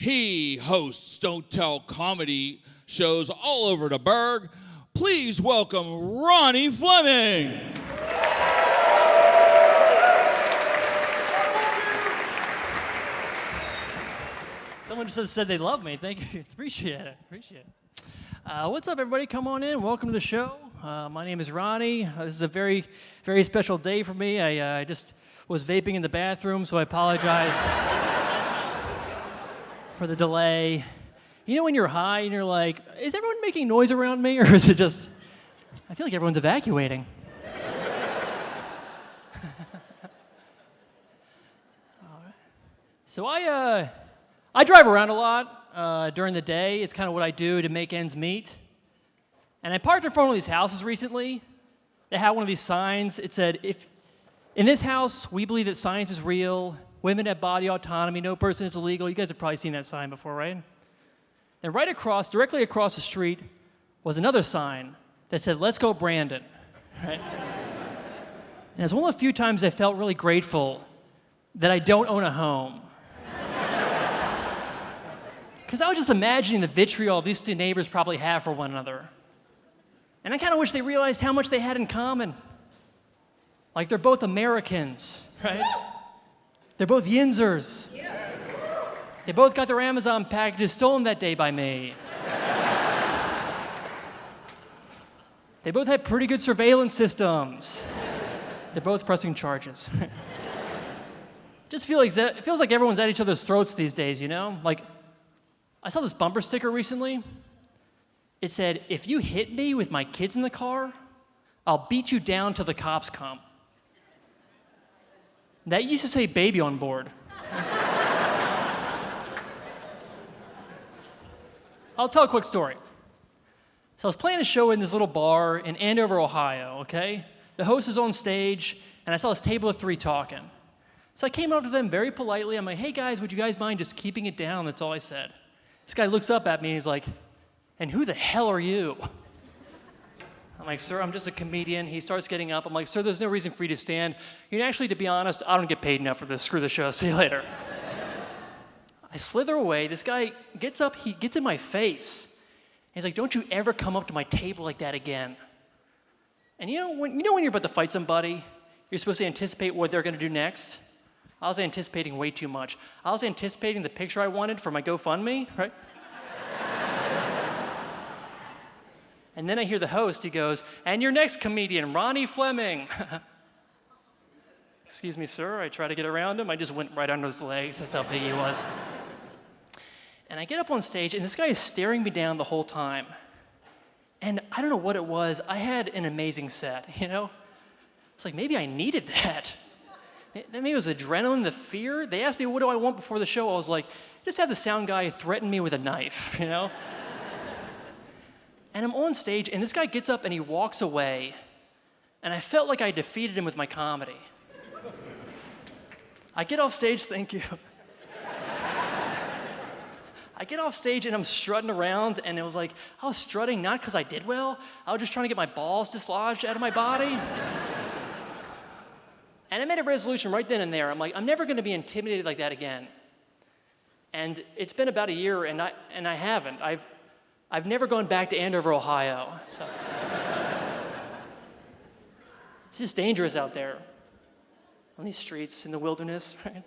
He hosts Don't Tell comedy shows all over the burg. Please welcome Ronnie Fleming. Someone just said they love me. Thank you. Appreciate it. What's up, everybody? Come on in. Welcome to the show. My name is Ronnie. This is a very, very special day for me. I just was vaping in the bathroom, so I apologize for the delay. You know when you're high and you're like, is everyone making noise around me, or is it just, I feel like everyone's evacuating. So I drive around a lot during the day. It's kind of what I do to make ends meet. And I parked in front of one of these houses recently. They had one of these signs. It said, "If in this house, we believe that science is real, women have body autonomy, no person is illegal." You guys have probably seen that sign before, right? Then right across, directly across the street, was another sign that said, "Let's go, Brandon." Right? And it's one of the few times I felt really grateful that I don't own a home. Because I was just imagining the vitriol these two neighbors probably have for one another. And I kind of wish they realized how much they had in common. Like they're both Americans, right? They're both Yinzers. They both got their Amazon packages stolen that day by me. They both had pretty good surveillance systems. They're both pressing charges. Just it feels like everyone's at each other's throats these days, you know? Like, I saw this bumper sticker recently. It said, "If you hit me with my kids in the car, I'll beat you down till the cops come." That used to say baby on board. I'll tell a quick story. So I was playing a show in this little bar in Andover, Ohio, okay? The host is on stage, and I saw this table of three talking. So I came up to them very politely. I'm like, "Hey guys, would you guys mind just keeping it down?" That's all I said. This guy looks up at me and he's like, "And who the hell are you?" I'm like, "Sir, I'm just a comedian." He starts getting up. I'm like, "Sir, there's no reason for you to stand. You know, actually, to be honest, I don't get paid enough for this. Screw the show. See you later." I slither away. This guy gets up. He gets in my face. He's like, "Don't you ever come up to my table like that again." And you know when you're about to fight somebody, you're supposed to anticipate what they're going to do next? I was anticipating way too much. I was anticipating the picture I wanted for my GoFundMe, right? And then I hear the host, he goes, "And your next comedian, Ronnie Fleming." "Excuse me, sir." I try to get around him. I just went right under his legs. That's how big he was. And I get up on stage, and this guy is staring me down the whole time. And I don't know what it was. I had an amazing set, you know? It's like, maybe I needed that. Maybe it was adrenaline, the fear. They asked me, "What do I want before the show?" I was like, just have the sound guy threaten me with a knife, you know? And I'm on stage, and this guy gets up and he walks away, and I felt like I defeated him with my comedy. I get off stage, thank you. I get off stage and I'm strutting around, and it was like, I was strutting not because I did well, I was just trying to get my balls dislodged out of my body. And I made a resolution right then and there. I'm like, I'm never going to be intimidated like that again. And it's been about a year, and I haven't. I've never gone back to Andover, Ohio. So. It's just dangerous out there on these streets in the wilderness, right?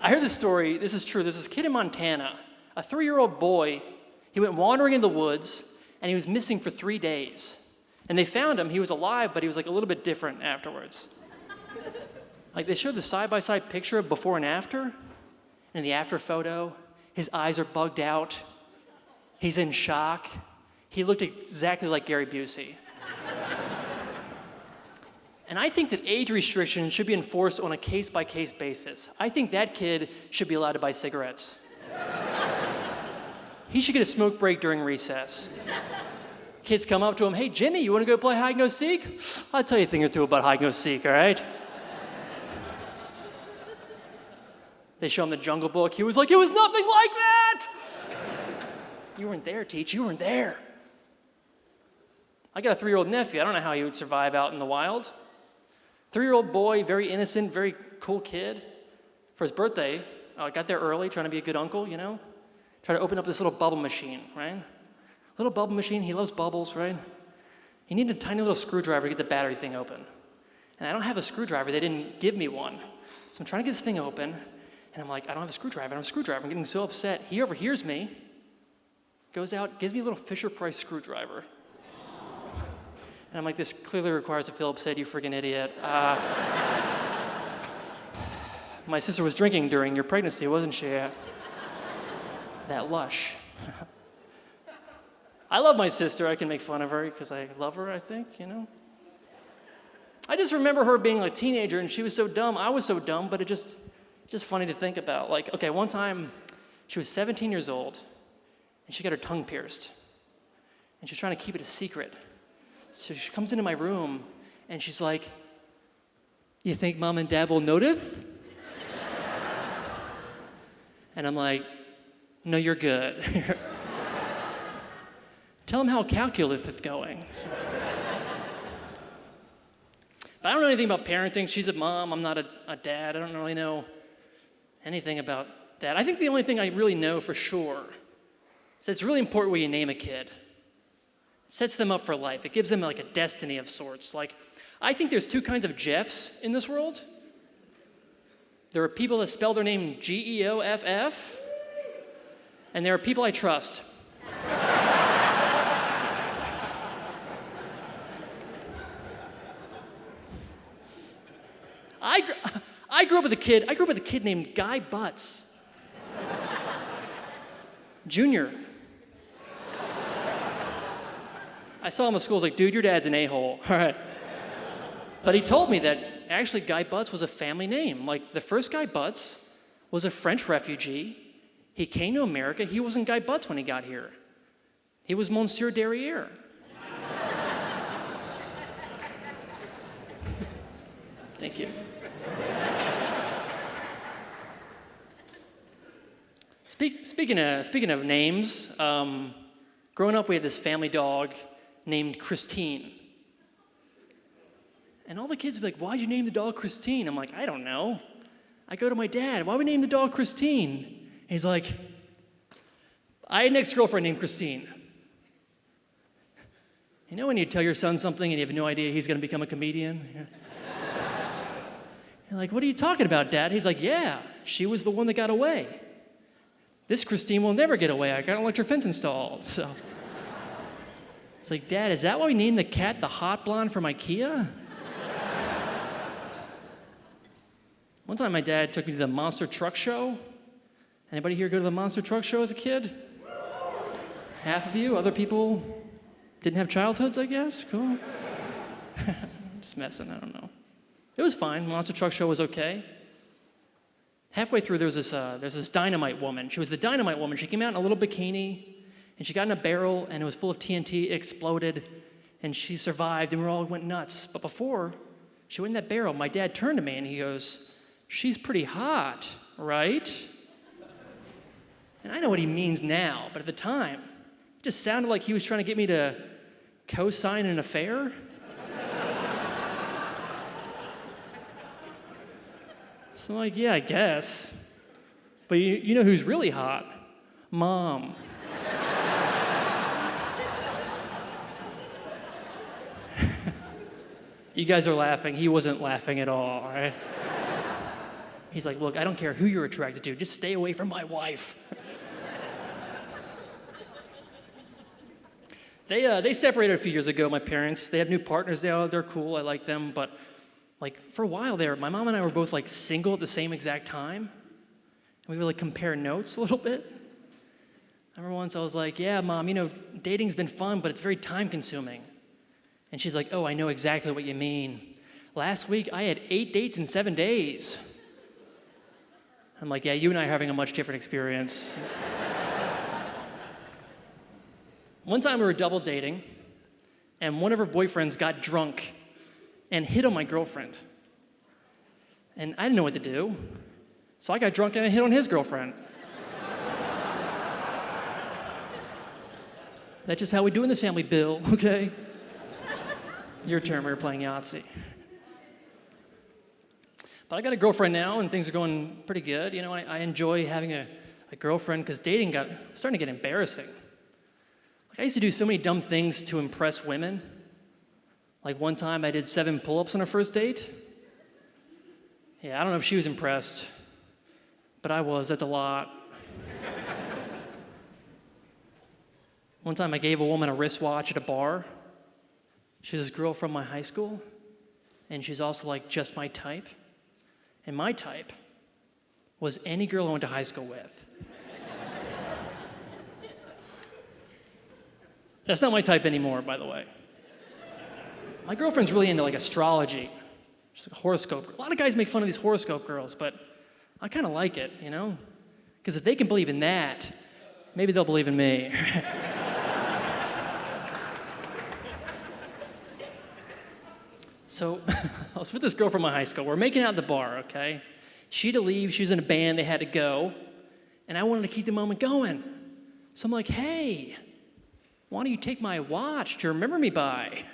I heard this story. This is true. There's this kid in Montana, a 3-year-old boy. He went wandering in the woods, and he was missing for 3 days. And they found him. He was alive, but he was like a little bit different afterwards. Like they showed the side-by-side picture of before and after. And in the after photo, his eyes are bugged out. He's in shock. He looked exactly like Gary Busey. And I think that age restrictions should be enforced on a case-by-case basis. I think that kid should be allowed to buy cigarettes. He should get a smoke break during recess. Kids come up to him, "Hey, Jimmy, you want to go play hide-and-go-seek?" "I'll tell you a thing or two about hide-and-go-seek, all right?" They show him the Jungle Book. He was like, "It was nothing like that!" "You weren't there, Teach. You weren't there." I got a 3-year-old nephew. I don't know how he would survive out in the wild. 3-year-old boy, very innocent, very cool kid. For his birthday, I got there early, trying to be a good uncle, Try to open up this little bubble machine, right? Little bubble machine, he loves bubbles, right? You need a tiny little screwdriver to get the battery thing open. And I don't have a screwdriver, they didn't give me one. So I'm trying to get this thing open, and I'm like, I don't have a screwdriver, I'm getting so upset. He overhears me, goes out, gives me a little Fisher-Price screwdriver. And I'm like, this clearly requires a Phillips head, you friggin' idiot. My sister was drinking during your pregnancy, wasn't she? That lush. I love my sister. I can make fun of her because I love her, I think, I just remember her being a teenager and she was so dumb. I was so dumb, but it's just funny to think about. Like, okay, one time she was 17 years old and she got her tongue pierced. And she's trying to keep it a secret. So she comes into my room and she's like, "You think Mom and Dad will notice?" And I'm like, "No, you're good." Tell them how calculus is going. But I don't know anything about parenting. She's a mom. I'm not a dad. I don't really know anything about that. I think the only thing I really know for sure is that it's really important when you name a kid. It sets them up for life. It gives them like a destiny of sorts. Like, I think there's two kinds of Jeffs in this world. There are people that spell their name Geoff, and there are people I trust. I grew up with a kid named Guy Butts. Junior. I saw him at school, I was like, "Dude, your dad's an a-hole." All right. But he told me that actually Guy Butts was a family name. Like, the first Guy Butts was a French refugee. He came to America. He wasn't Guy Butts when he got here. He was Monsieur Derriere. Thank you. Speaking of names, growing up we had this family dog named Christine. And all the kids would be like, "Why'd you name the dog Christine?" I'm like, "I don't know." I go to my dad, "Why would we name the dog Christine?" And he's like, "I had an ex-girlfriend named Christine." You know when you tell your son something and you have no idea he's going to become a comedian? You're like, "What are you talking about, Dad?" He's like, "Yeah, she was the one that got away. This Christine will never get away. I got an electric fence installed." So it's like, "Dad, is that why we named the cat the hot blonde from IKEA?" One time my dad took me to the Monster Truck Show. Anybody here go to the Monster Truck Show as a kid? Half of you. Other people didn't have childhoods, I guess. Cool. Just messing, I don't know. It was fine. Monster Truck Show was okay. Halfway through, there's this dynamite woman. She was the dynamite woman. She came out in a little bikini, and she got in a barrel, and it was full of TNT. It exploded, and she survived, and we all went nuts. But before she went in that barrel, my dad turned to me, and he goes, "She's pretty hot, right?" And I know what he means now, but at the time, it just sounded like he was trying to get me to co-sign an affair. So I'm like, "Yeah, I guess. But you know who's really hot? Mom." You guys are laughing. He wasn't laughing at all, all right? He's like, "Look, I don't care who you're attracted to. Just stay away from my wife." They separated a few years ago, my parents. They have new partners now. They're cool. I like them. But for a while there, my mom and I were both single at the same exact time. And we would compare notes a little bit. I remember once I was like, "Yeah, Mom, dating's been fun, but it's very time consuming." And she's like, "Oh, I know exactly what you mean. Last week, I had 8 dates in 7 days." I'm like, "Yeah, you and I are having a much different experience." One time we were double dating, and one of her boyfriends got drunk and hit on my girlfriend. And I didn't know what to do, so I got drunk and I hit on his girlfriend. That's just how we do in this family, Bill, okay? Your turn, we were playing Yahtzee. But I got a girlfriend now, and things are going pretty good. You know, I enjoy having a girlfriend because dating starting to get embarrassing. Like I used to do so many dumb things to impress women. Like one time I did 7 pull-ups on a first date. Yeah, I don't know if she was impressed, but I was. That's a lot. One time I gave a woman a wristwatch at a bar. She's this girl from my high school, and she's also like just my type. And my type was any girl I went to high school with. That's not my type anymore, by the way. My girlfriend's really into like astrology. She's like a horoscope. A lot of guys make fun of these horoscope girls, but I kind of like it, you know? Because if they can believe in that, maybe they'll believe in me. So I was with this girl from my high school. We're making out at the bar, okay? She had to leave. She was in a band. They had to go. And I wanted to keep the moment going. So I'm like, hey, why don't you take my watch to remember me by?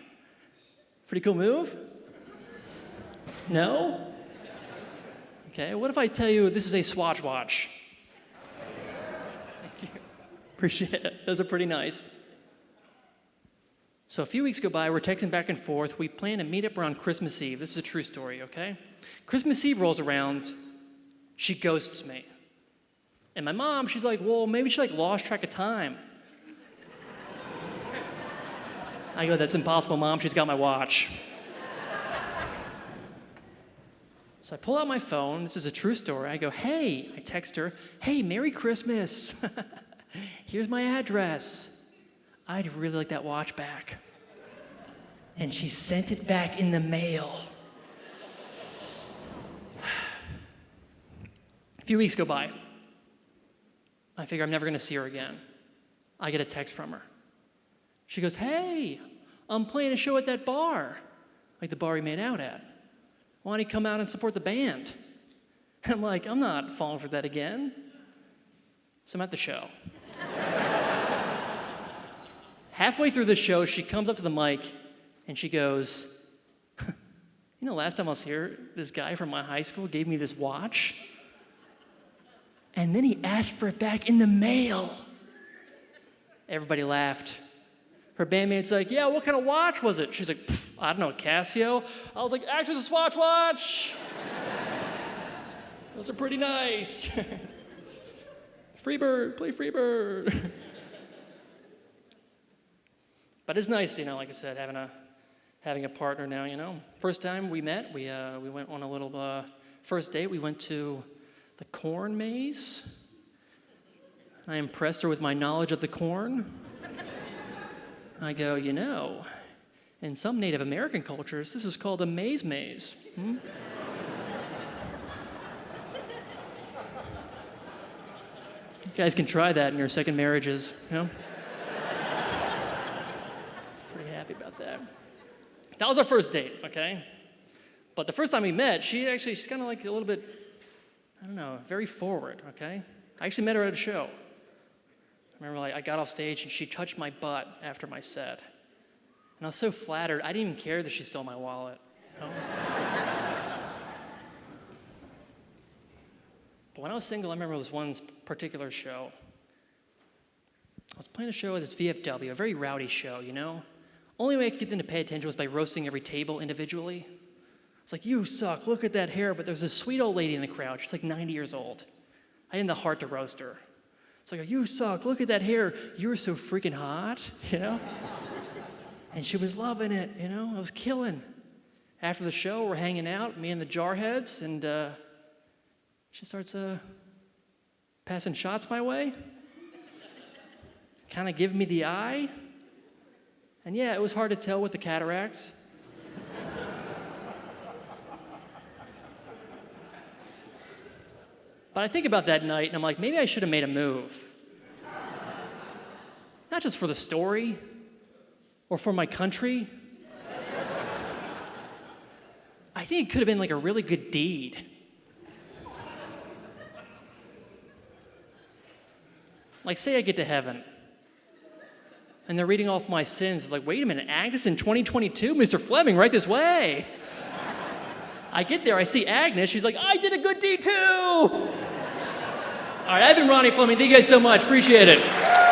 Pretty cool move? No? Okay, what if I tell you this is a Swatch watch? Thank you. Appreciate it. Those are pretty nice. So a few weeks go by, we're texting back and forth. We plan to meet up around Christmas Eve. This is a true story, okay? Christmas Eve rolls around, she ghosts me. And my mom, she's like, well, maybe she lost track of time. I go, that's impossible, Mom. She's got my watch. So I pull out my phone. This is a true story. I go, hey, I text her, hey, Merry Christmas. Here's my address. I'd really like that watch back. And she sent it back in the mail. A few weeks go by. I figure I'm never going to see her again. I get a text from her. She goes, hey, I'm playing a show at that bar, like the bar we made out at. Why don't you come out and support the band? And I'm like, I'm not falling for that again. So I'm at the show. Halfway through the show, she comes up to the mic and she goes, you know, last time I was here, this guy from my high school gave me this watch. And then he asked for it back in the mail. Everybody laughed. Her bandmate's like, yeah, what kind of watch was it? She's like, I don't know, Casio? I was like, actually, it's a Swatch watch. Those are pretty nice. Freebird, play Freebird. But it's nice, you know, like I said, having a partner now, you know. First time we met, we went on a little first date. We went to the corn maze. I impressed her with my knowledge of the corn. I go, you know, in some Native American cultures, this is called a maze. You guys can try that in your second marriages, you know? Pretty happy about that. That was our first date, okay? But the first time we met, she's kind of like a little bit, I don't know, very forward, okay? I actually met her at a show. I remember I got off stage and she touched my butt after my set. And I was so flattered, I didn't even care that she stole my wallet. You know? But when I was single, I remember this one particular show. I was playing a show at this VFW, a very rowdy show, you know? Only way I could get them to pay attention was by roasting every table individually. It's like, you suck, look at that hair. But there was this sweet old lady in the crowd. She's like 90 years old. I didn't have the heart to roast her. It's like, you suck, look at that hair. You're so freaking hot, you know? And she was loving it, you know? I was killing. After the show, we're hanging out, me and the jarheads, and she starts passing shots my way. Kind of giving me the eye. And yeah, it was hard to tell with the cataracts. But I think about that night, and I'm like, maybe I should have made a move. Not just for the story, or for my country. I think it could have been like a really good deed. Like, say I get to heaven, and they're reading off my sins, like, wait a minute, Agnes in 2022? Mr. Fleming, right this way. I get there, I see Agnes. She's like, I did a good deed too. All right, I've been Ronnie Fleming. Thank you guys so much. Appreciate it.